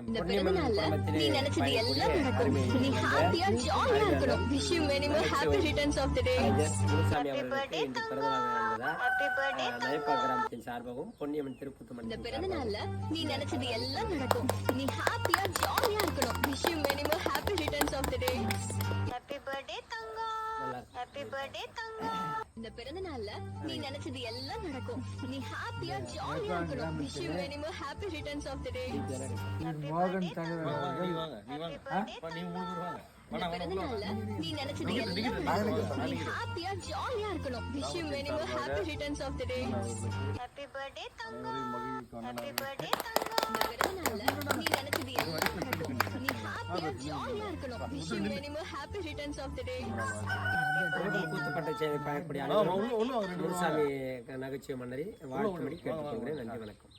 இந்த பிறந்த நாள்ல நீ நினைச்சது எல்லாம் நடக்கும். நீ ஹாப்பியா ஜாலியா இருக்கணும். Wish you many more happy returns of the day. Happy birthday happy birthday நயப்பா கிராமத்தின் சார்பாகவும் பொன்னியம்மன் திருப்புத்தம்மன் இந்த பிறந்த நாள்ல நீ நினைச்சது எல்லாம் நடக்கும். நீ ஹாப்பியா ஜாலியா இருக்கணும். Wish you many more happy returns of the day. Happy birthday தங்கம் ஹாப்பி பர்த்டே தங்கம். இந்த பிறந்த நாள்ல நீ நினைச்சது எல்லாம் நடக்கும். நீ ஹாப்பியா ஜாலியா இருக்கணும். Wish you many more happy returns of the day. மோகன் தலைவர் இந்த பிறந்த நாள்ல நீ நினைச்சது எல்லாம் நடக்கும். நீ ஹாப்பியா ஜாலியா இருக்கணும். Wish you many more happy returns of the day. Happy birthday தங்கம் ஹாப்பி பர்த்டே இந்த பிறந்த நாள்ல நீ நினைச்சது எல்லாம் நடக்கும். நீ ஹாப்பியா ஜாலியா இருக்கணும். Wish you many more happy returns of the day. கூத்துப்பட்ட செய்தி பயப்படியான முனுசாமி நகைச்சுவை மன்னரை வாழ்த்தும்படி கேட்டுக்கொள்கிறேன். நன்றி, வணக்கம்.